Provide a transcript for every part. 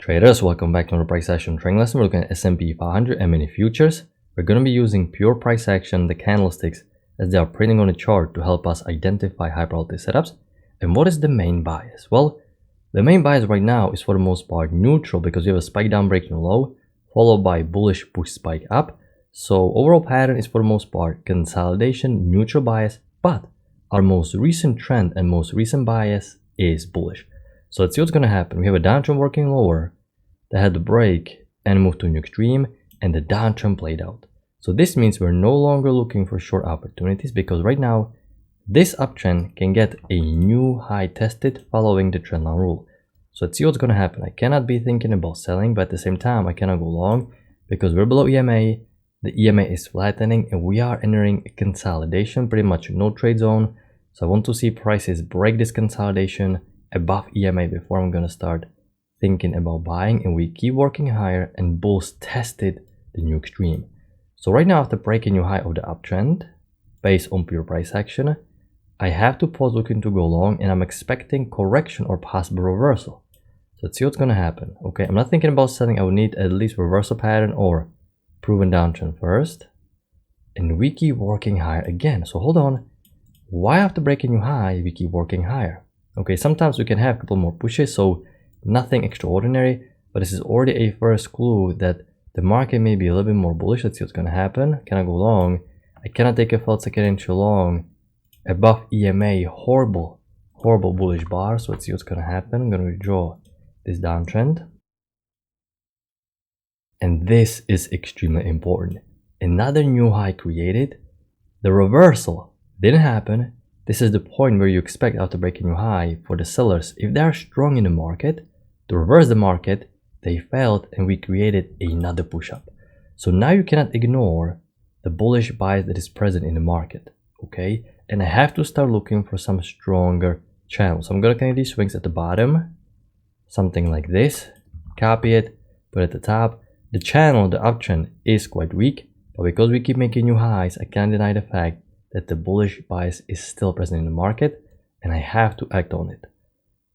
Traders, welcome back to another price action trading lesson. We're looking at S&P 500 and mini futures. We're going to be using pure price action, the candlesticks, as they are printing on a chart to help us identify high probability setups. And what is the main bias? Well, the main bias right now is for the most part neutral because we have a spike down breaking low, followed by bullish push spike up. So overall pattern is for the most part consolidation, neutral bias, but our most recent trend and most recent bias is bullish. So let's see what's going to happen. We have a downtrend working lower that had to break and move to a new extreme, and the downtrend played out. So this means we're no longer looking for short opportunities because right now this uptrend can get a new high tested following the trendline rule. So let's see what's going to happen. I cannot be thinking about selling, but at the same time I cannot go long because we're below EMA. The EMA is flattening and we are entering a consolidation, pretty much no trade zone. So I want to see prices break this consolidation above EMA before I'm going to start thinking about buying, and we keep working higher and bulls tested the new extreme. So right now, after breaking new high of the uptrend based on pure price action, I have to pause looking to go long, and I'm expecting correction or possible reversal. So let's see what's going to happen. Okay, I'm not thinking about selling. I would need at least reversal pattern or proven downtrend first, and we keep working higher again. So hold on, why after breaking new high we keep working higher? Okay, sometimes we can have a couple more pushes, so nothing extraordinary, but this is already a first clue that the market may be a little bit more bullish. Let's see what's going to happen. Can I go long? I cannot take a felt second entry long above EMA. Horrible bullish bar. So let's see what's going to happen. I'm going to withdraw this downtrend, and this is extremely important. Another new high created. The reversal didn't happen. This is the point where you expect after breaking new high for the sellers, if they are strong in the market, to reverse the market. They failed and we created another push up. So now you cannot ignore the bullish bias that is present in the market. Okay, and I have to start looking for some stronger channels. So I'm going to connect these swings at the bottom, something like this, copy it, put it at the top. The channel, the uptrend, is quite weak, but because we keep making new highs, I can't deny the fact that the bullish bias is still present in the market and I have to act on it.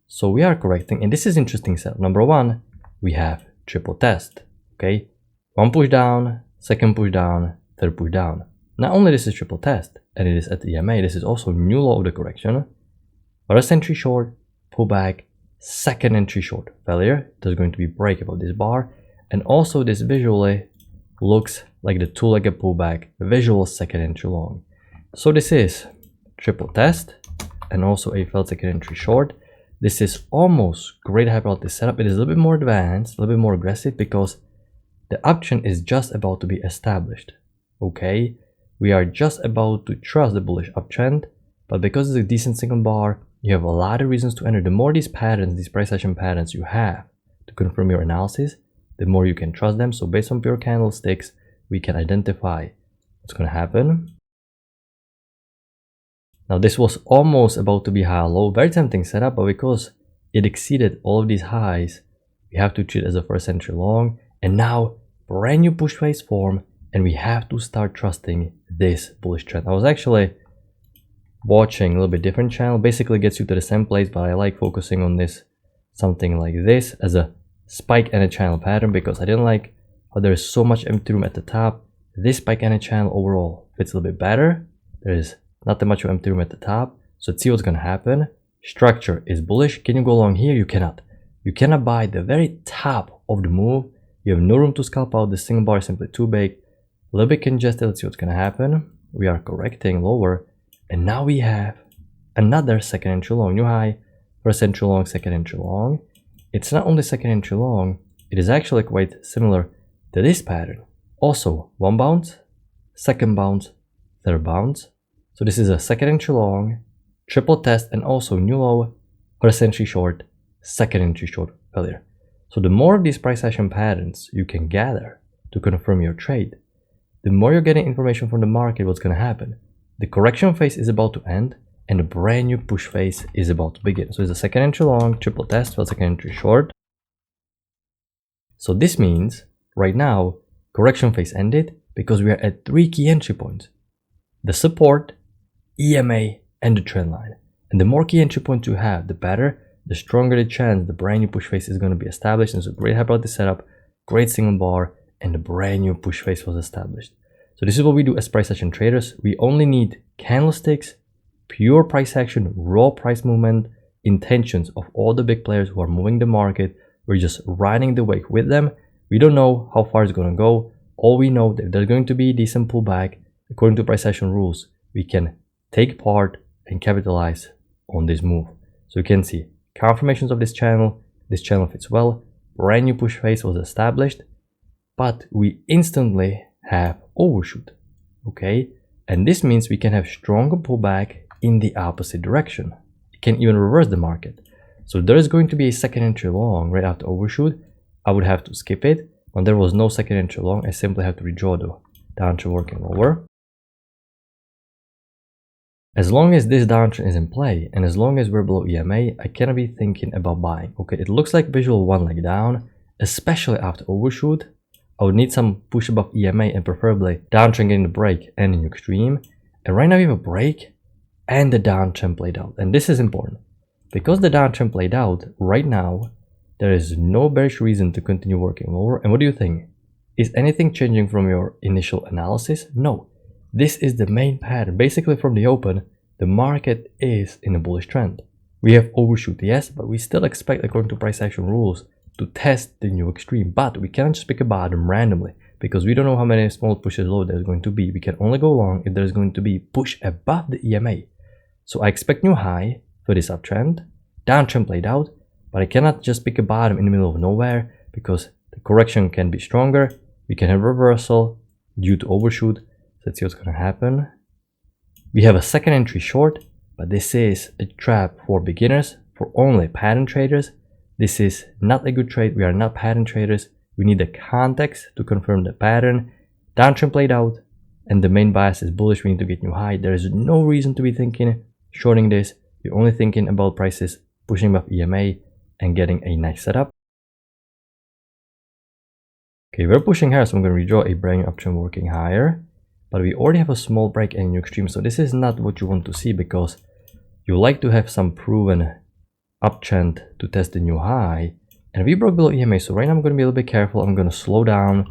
So we are correcting, and this is interesting setup. Number one, we have triple test. Okay, one push down, second push down, third push down. Not only this is triple test and it is at the EMA, this is also new low of the correction. First entry short, pullback, second entry short, failure. There's going to be break above this bar, and also this visually looks like the two-legged pullback, visual second entry long. So this is triple test and also a failed second entry short. This is almost great high probability setup. It is a little bit more advanced, a little bit more aggressive because the uptrend is just about to be established. Okay, we are just about to trust the bullish uptrend, but because it's a decent single bar, you have a lot of reasons to enter. The more these patterns, these price action patterns you have to confirm your analysis, the more you can trust them. So based on pure candlesticks, we can identify what's going to happen. Now this was almost about to be high low, very tempting setup, but because it exceeded all of these highs, we have to treat it as a first entry long, and now brand new push phase form, and we have to start trusting this bullish trend. I was actually watching a little bit different channel, basically gets you to the same place, but I like focusing on this, something like this as a spike and a channel pattern, because I didn't like how there is so much empty room at the top. This spike and a channel overall fits a little bit better. There is not that much of empty room at the top. So let's see what's going to happen. Structure is bullish. Can you go long here? You cannot. You cannot buy the very top of the move. You have no room to scalp out. The single bar is simply too big. A little bit congested. Let's see what's going to happen. We are correcting lower. And now we have another second entry long. New high. First entry long, second entry long. It's not only second entry long. It is actually quite similar to this pattern. Also, one bounce, second bounce, third bounce. So this is a second entry long, triple test, and also new low, first entry short, second entry short, failure. So the more of these price action patterns you can gather to confirm your trade, the more you're getting information from the market what's going to happen. The correction phase is about to end and the brand new push phase is about to begin. So it's a second entry long, triple test, well, second entry short. So this means right now correction phase ended because we are at 3 key entry points: the support, EMA, and the trend line. And the more key entry points you have, the better, the stronger the chance the brand new push phase is going to be established. And it's a great hypervoltage setup, great single bar, and the brand new push phase was established. So this is what we do as price action traders. We only need candlesticks, pure price action, raw price movement, intentions of all the big players who are moving the market. We're just riding the wave with them. We don't know how far it's going to go. All we know that there's going to be a decent pullback. According to price action rules, we can take part and capitalize on this move. So you can see confirmations of this channel fits well, brand new push phase was established, but we instantly have overshoot, okay? And this means we can have stronger pullback in the opposite direction. It can even reverse the market. So there is going to be a second entry long right after overshoot. I would have to skip it. When there was no second entry long, I simply have to redraw the downtrend working lower. As long as this downtrend is in play, and as long as we're below EMA, I cannot be thinking about buying. Okay, it looks like visual one leg down, especially after overshoot. I would need some push above EMA and preferably downtrend getting the break and a new extreme. And right now we have a break and the downtrend played out. And this is important. Because the downtrend played out, right now, there is no bearish reason to continue working lower. And what do you think? Is anything changing from your initial analysis? No. This is the main pattern. Basically from the open, the market is in a bullish trend. We have overshoot, yes, but we still expect, according to price action rules, to test the new extreme. But we cannot just pick a bottom randomly because we don't know how many small pushes low there's going to be. We can only go long if there's going to be push above the EMA. So I expect new high for this uptrend. Downtrend played out, but I cannot just pick a bottom in the middle of nowhere because the correction can be stronger. We can have reversal due to overshoot. Let's see what's going to happen. We have a second entry short, but this is a trap for beginners, for only pattern traders. This is not a good trade. We are not pattern traders. We need the context to confirm the pattern. Downtrend played out, and the main bias is bullish. We need to get new high. There is no reason to be thinking shorting this. You're only thinking about prices pushing above EMA and getting a nice setup. Okay, we're pushing higher, so I'm going to redraw a brand new uptrend working higher. But we already have a small break and new extreme, so this is not what you want to see because you like to have some proven uptrend to test the new high. And we broke below EMA, so right now I'm going to be a little bit careful. I'm going to slow down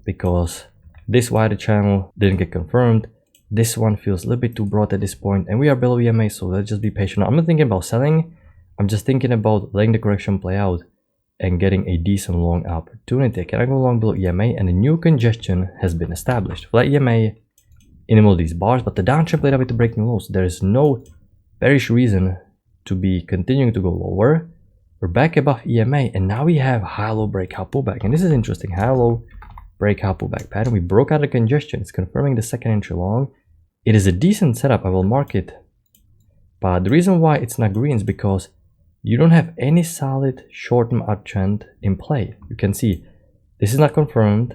because this wider channel didn't get confirmed. This one feels a little bit too broad at this point, and we are below EMA, so let's just be patient. I'm not thinking about selling. I'm just thinking about letting the correction play out and getting a decent long opportunity. Can I go long below EMA? And a new congestion has been established. Flat EMA in the middle of these bars, but the downtrend played out with the breaking lows. There is no bearish reason to be continuing to go lower. We're back above EMA, and now we have high-low breakout pullback. And this is interesting. High-low breakout pullback pattern. We broke out of congestion. It's confirming the second entry long. It is a decent setup. I will mark it. But the reason why it's not green is because you don't have any solid short-term uptrend in play. You can see this is not confirmed.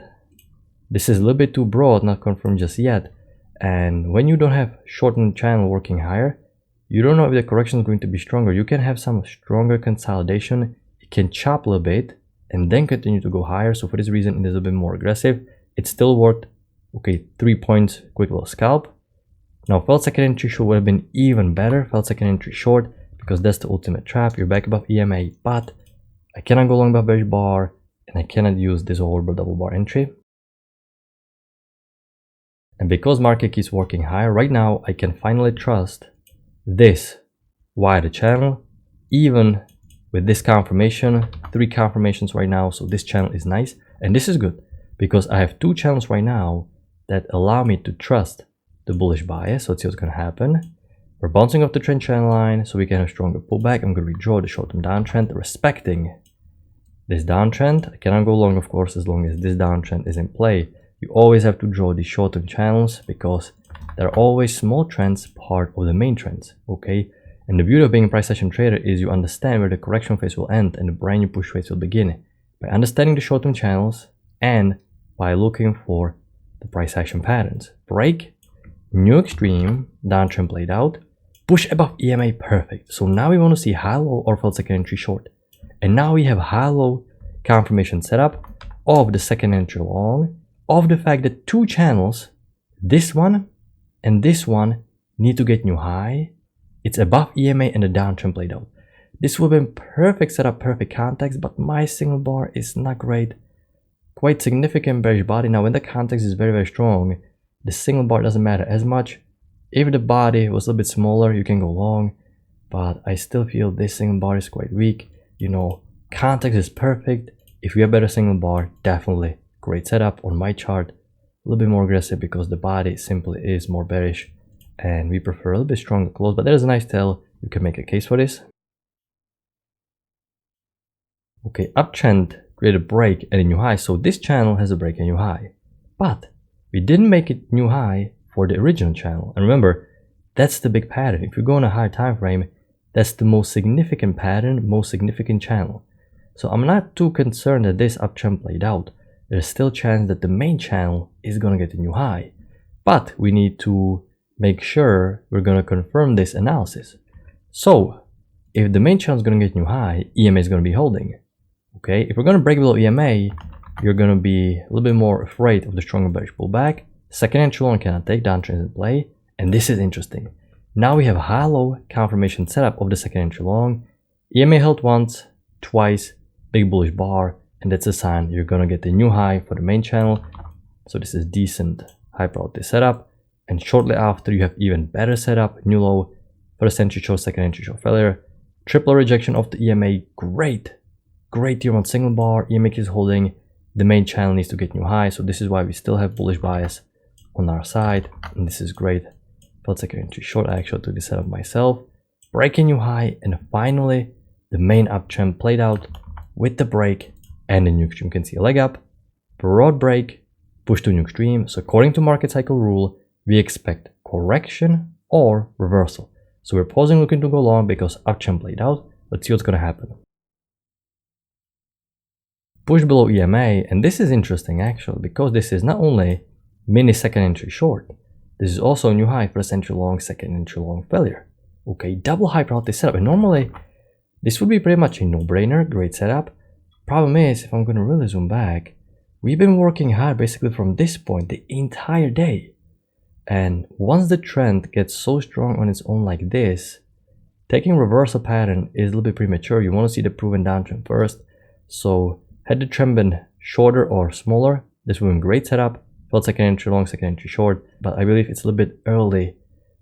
This is a little bit too broad, not confirmed just yet. And when you don't have short-term channel working higher, you don't know if the correction is going to be stronger. You can have some stronger consolidation. It can chop a little bit and then continue to go higher. So for this reason, it is a bit more aggressive. It's still worth, okay, 3 points, quick little scalp. Now, felt second entry short would have been even better. Felt second entry short because that's the ultimate trap. You're back above EMA, but I cannot go long above bearish bar and I cannot use this horrible double bar entry. And because market keeps working higher, right now I can finally trust this wider channel, even with this confirmation, 3 confirmations right now. So this channel is nice, and this is good because I have 2 channels right now that allow me to trust the bullish bias. So let's see what's going to happen. We're bouncing off the trend channel line so we can have stronger pullback. I'm going to redraw the short-term downtrend, respecting this downtrend. I cannot go long, of course, as long as this downtrend is in play. You always have to draw these short-term channels because there are always small trends part of the main trends, okay? And the beauty of being a price action trader is you understand where the correction phase will end and the brand new push phase will begin by understanding the short-term channels and by looking for the price action patterns. Break, new extreme, downtrend played out, push above EMA, perfect. So now we want to see high-low or felt second entry short. And now we have high-low confirmation setup of the second entry long, of the fact that 2 channels, this one and this one, need to get new high. It's above EMA and the downtrend played out. This would have been perfect setup, perfect context, but my signal bar is not great. Quite significant bearish body. Now when the context is very, very strong, the signal bar doesn't matter as much. If the body was a little bit smaller, you can go long, but I still feel this signal bar is quite weak. You know, context is perfect. If you have better signal bar, definitely great setup. On my chart, a little bit more aggressive because the body simply is more bearish and we prefer a little bit stronger close, but there's a nice tail. You can make a case for this. Okay, uptrend create a break and a new high. So this channel has a break and new high, but we didn't make it new high for the original channel. And remember, that's the big pattern. If you go on a higher time frame, that's the most significant pattern, most significant channel. So I'm not too concerned that this uptrend played out. There's still a chance that the main channel is gonna get a new high, but we need to make sure we're gonna confirm this analysis. So if the main channel is gonna get new high, EMA is gonna be holding. Okay, if we're gonna break below EMA, you're gonna be a little bit more afraid of the stronger bearish pullback. Second entry long cannot take downtrend in play, and this is interesting. Now we have a high-low confirmation setup of the second entry long. EMA held once, twice, big bullish bar, and that's a sign you're gonna get the new high for the main channel. So this is decent high probability setup, and shortly after you have even better setup, new low, first entry show, second entry show failure, triple rejection of the EMA, great tier 1 signal bar, EMA is holding, the main channel needs to get new high, so this is why we still have bullish bias on our side, and this is great. Felt second entry short, I actually took this setup myself, breaking new high, and finally the main uptrend played out with the break and the new extreme. You can see a leg up, broad break, push to new extreme. So according to market cycle rule, we expect correction or reversal. So we're pausing, looking to go long because uptrend played out. Let's see what's going to happen. Push below EMA, and this is interesting actually because this is not only mini second entry short, this is also a new high, first entry long, second entry long failure. Okay, double high probability setup, and normally this would be pretty much a no-brainer, great setup. Problem is, if I'm going to really zoom back, we've been working hard basically from this point the entire day. And once the trend gets so strong on its own like this, taking reversal pattern is a little bit premature. You want to see the proven downtrend first. So had the trend been shorter or smaller, this would be a great setup. Felt second entry long, second entry short, but I believe it's a little bit early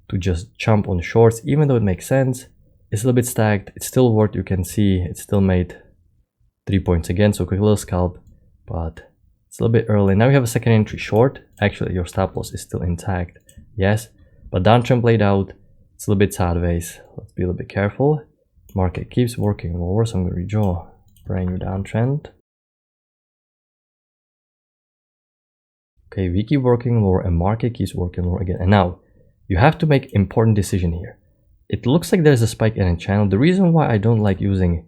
to just jump on shorts, even though it makes sense. It's a little bit stacked. It's still worth, you can see, it still made 3 points again, so quick little scalp, but it's a little bit early. Now we have a second entry short. Actually, your stop loss is still intact, yes, but downtrend played out. It's a little bit sideways. Let's be a little bit careful. Market keeps working lower, so I'm going to redraw brand new downtrend. Okay, we keep working lower and market keeps working lower again. And now you have to make important decision here. It looks like there's a spike in a channel. The reason why I don't like using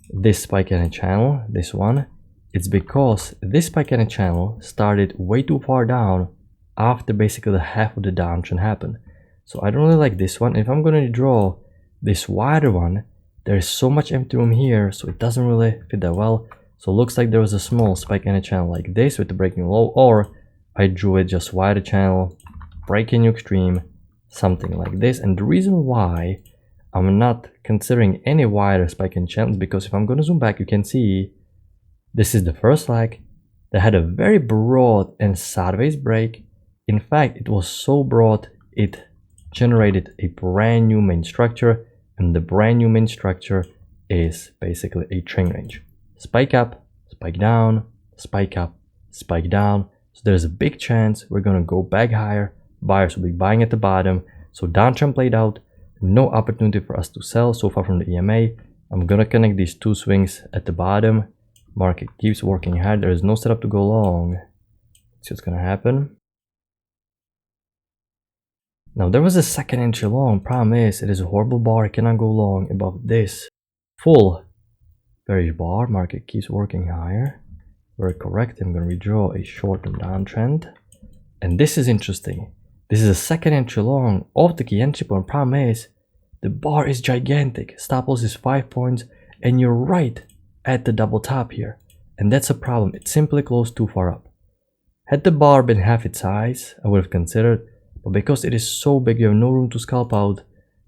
this spike in a channel, this one, it's because this spike in a channel started way too far down after basically the half of the downtrend happened. So I don't really like this one. If I'm going to draw this wider one, there's so much empty room here, so it doesn't really fit that well. So it looks like there was a small spike in a channel like this with the breaking low, or I drew it just wider channel, breaking new extreme, something like this. And the reason why I'm not considering any wider spike in channels, because if I'm going to zoom back, you can see this is the first leg that had a very broad and sideways break. In fact, it was so broad it generated a brand new main structure, and the brand new main structure is basically a trend range. Spike up, spike down, spike up, spike down. So there's a big chance we're going to go back higher. Buyers will be buying at the bottom. So downtrend played out. No opportunity for us to sell so far from the EMA. I'm going to connect these two swings at the bottom. Market keeps working hard. There is no setup to go long. Let's see what's going to happen. Now there was a second entry long. Problem is, it is a horrible bar. I cannot go long above this full bearish bar. Market keeps working higher. We're correct. I'm going to redraw a short-term downtrend. And this is interesting. This is a second entry long of the key entry point. Problem is, the bar is gigantic. Stop loss is 5 points, and you're right at the double top here. And that's a problem. It's simply closed too far up. Had the bar been half its size, I would have considered, but because it is so big, you have no room to scalp out.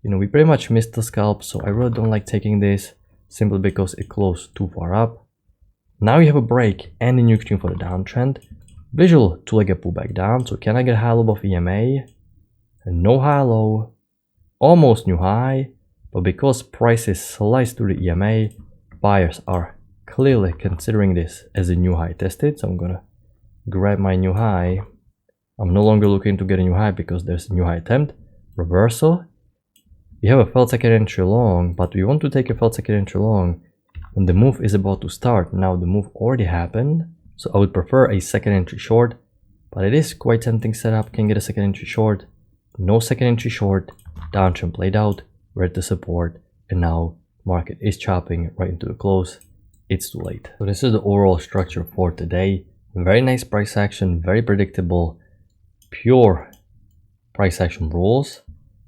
We pretty much missed the scalp, so I really don't like taking this simply because it closed too far up. Now you have a break and a new extreme for the downtrend. Visual to like a pullback down, so can I get high low above EMA? And no high low, almost new high, but because prices sliced through the EMA, buyers are clearly considering this as a new high tested. So I'm gonna grab my new high. I'm no longer looking to get a new high because there's a new high attempt. Reversal. We have a failed second entry long, but we want to take a failed second entry long when the move is about to start. Now the move already happened, so I would prefer a second entry short, but it is quite tempting setup. Can get a second entry short. No second entry short. Downtrend played out. We're at the support, and now market is chopping right into the close. It's too late. So this is the overall structure for today. Very nice price action, very predictable, pure price action rules.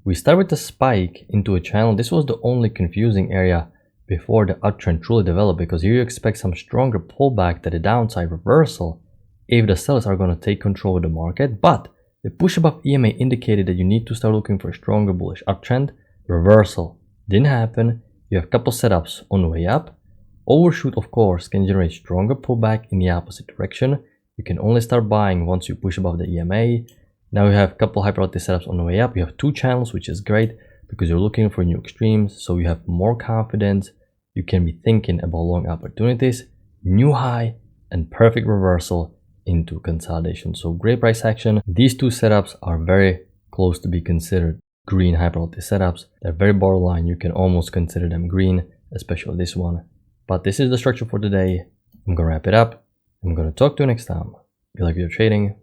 We start with the spike into a channel. This was the only confusing area before the uptrend truly developed, because here you expect some stronger pullback to the downside reversal if the sellers are going to take control of the market. But the push above EMA indicated that you need to start looking for a stronger bullish uptrend. Reversal didn't happen. You have a couple setups on the way up. Overshoot, of course, can generate stronger pullback in the opposite direction. You can only start buying once you push above the EMA. Now you have a couple high probability setups on the way up. You have two channels, which is great because you're looking for new extremes. So you have more confidence. You can be thinking about long opportunities, new high, and perfect reversal into consolidation. So great price action. These two setups are very close to be considered green high probability setups. They're very borderline. You can almost consider them green, especially this one. But this is the structure for today. I'm gonna wrap it up. I'm gonna talk to you next time. If you like video trading,